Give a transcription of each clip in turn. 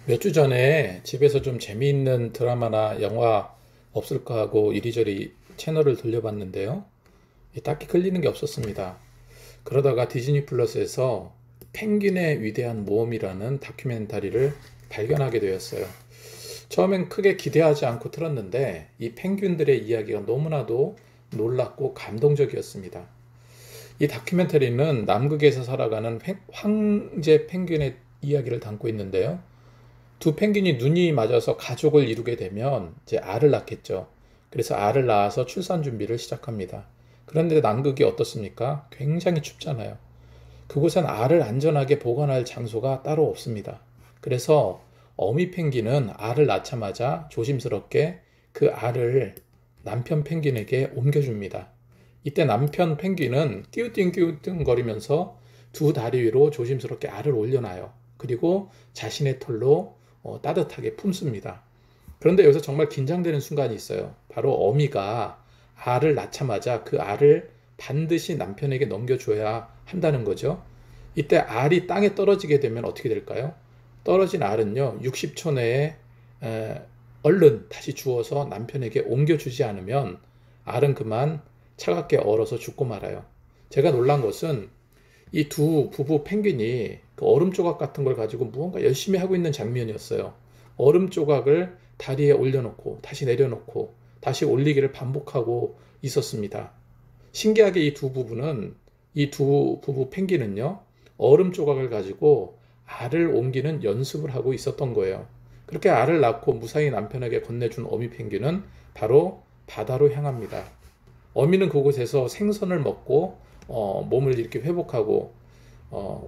몇 주 전에 집에서 좀 재미있는 드라마나 영화 없을까 하고 이리저리 채널을 돌려봤는데요. 딱히 끌리는 게 없었습니다. 그러다가 디즈니 플러스에서 펭귄의 위대한 모험이라는 다큐멘터리를 발견하게 되었어요. 처음엔 크게 기대하지 않고 틀었는데 이 펭귄들의 이야기가 너무나도 놀랍고 감동적이었습니다. 이 다큐멘터리는 남극에서 살아가는 황제 펭귄의 이야기를 담고 있는데요. 두 펭귄이 눈이 맞아서 가족을 이루게 되면 이제 알을 낳겠죠. 그래서 알을 낳아서 출산 준비를 시작합니다. 그런데 남극이 어떻습니까? 굉장히 춥잖아요. 그곳엔 알을 안전하게 보관할 장소가 따로 없습니다. 그래서 어미 펭귄은 알을 낳자마자 조심스럽게 그 알을 남편 펭귄에게 옮겨줍니다. 이때 남편 펭귄은 끼우띵끼우띵 거리면서 두 다리 위로 조심스럽게 알을 올려놔요. 그리고 자신의 털로 따뜻하게 품습니다. 그런데 여기서 정말 긴장되는 순간이 있어요. 바로 어미가 알을 낳자마자 그 알을 반드시 남편에게 넘겨줘야 한다는 거죠. 이때 알이 땅에 떨어지게 되면 어떻게 될까요? 떨어진 알은요, 60초 내에 얼른 다시 주워서 남편에게 옮겨주지 않으면 알은 그만 차갑게 얼어서 죽고 말아요. 제가 놀란 것은 이 두 부부 펭귄이 그 얼음 조각 같은 걸 가지고 무언가 열심히 하고 있는 장면이었어요. 얼음 조각을 다리에 올려놓고 다시 내려놓고 다시 올리기를 반복하고 있었습니다. 신기하게 이 두 부부 펭귄은요, 얼음 조각을 가지고 알을 옮기는 연습을 하고 있었던 거예요. 그렇게 알을 낳고 무사히 남편에게 건네준 어미 펭귄은 바로 바다로 향합니다. 어미는 그곳에서 생선을 먹고 몸을 이렇게 회복하고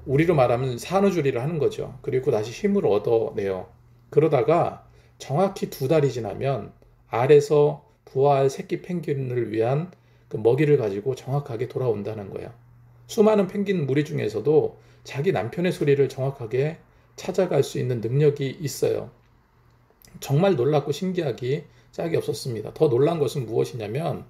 우리로 말하면 산후조리를 하는 거죠. 그리고 다시 힘을 얻어내요. 그러다가 정확히 두 달이 지나면 알에서 부화할 새끼 펭귄을 위한 그 먹이를 가지고 정확하게 돌아온다는 거예요. 수많은 펭귄 무리 중에서도 자기 남편의 소리를 정확하게 찾아갈 수 있는 능력이 있어요. 정말 놀랍고 신기하기 짝이 없었습니다. 더 놀란 것은 무엇이냐면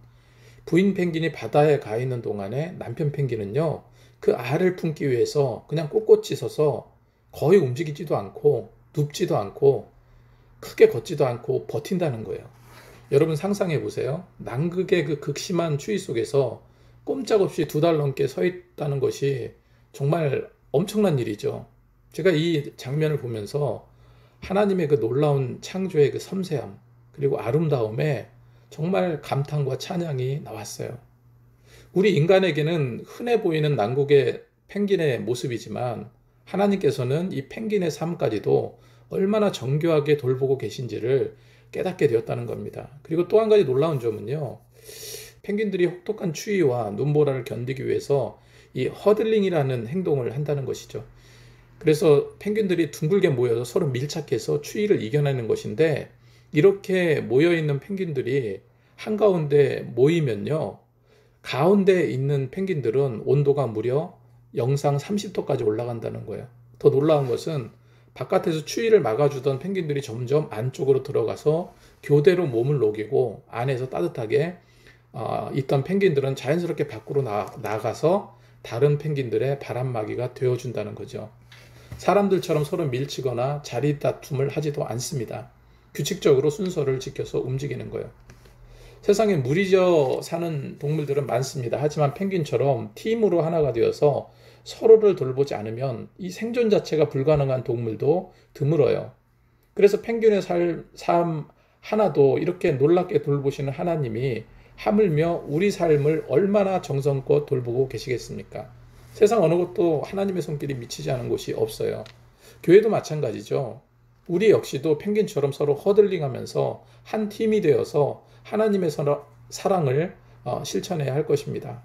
부인 펭귄이 바다에 가 있는 동안에 남편 펭귄은요, 그 알을 품기 위해서 그냥 꼿꼿이 서서 거의 움직이지도 않고 눕지도 않고 크게 걷지도 않고 버틴다는 거예요. 여러분 상상해 보세요. 남극의 그 극심한 추위 속에서 꼼짝없이 두 달 넘게 서 있다는 것이 정말 엄청난 일이죠. 제가 이 장면을 보면서 하나님의 그 놀라운 창조의 그 섬세함 그리고 아름다움에 정말 감탄과 찬양이 나왔어요. 우리 인간에게는 흔해 보이는 남극의 펭귄의 모습이지만 하나님께서는 이 펭귄의 삶까지도 얼마나 정교하게 돌보고 계신지를 깨닫게 되었다는 겁니다. 그리고 또 한 가지 놀라운 점은요, 펭귄들이 혹독한 추위와 눈보라를 견디기 위해서 이 허들링이라는 행동을 한다는 것이죠. 그래서 펭귄들이 둥글게 모여서 서로 밀착해서 추위를 이겨내는 것인데, 이렇게 모여있는 펭귄들이 한가운데 모이면요, 가운데 있는 펭귄들은 온도가 무려 영상 30도까지 올라간다는 거예요. 더 놀라운 것은 바깥에서 추위를 막아주던 펭귄들이 점점 안쪽으로 들어가서 교대로 몸을 녹이고 안에서 따뜻하게 있던 펭귄들은 자연스럽게 밖으로 나가서 다른 펭귄들의 바람막이가 되어준다는 거죠. 사람들처럼 서로 밀치거나 자리 다툼을 하지도 않습니다. 규칙적으로 순서를 지켜서 움직이는 거예요. 세상에 무리지어 사는 동물들은 많습니다. 하지만 펭귄처럼 팀으로 하나가 되어서 서로를 돌보지 않으면 이 생존 자체가 불가능한 동물도 드물어요. 그래서 펭귄의 삶 하나도 이렇게 놀랍게 돌보시는 하나님이 하물며 우리 삶을 얼마나 정성껏 돌보고 계시겠습니까? 세상 어느 곳도 하나님의 손길이 미치지 않은 곳이 없어요. 교회도 마찬가지죠. 우리 역시도 펭귄처럼 서로 허들링하면서 한 팀이 되어서 하나님의 사랑을 실천해야 할 것입니다.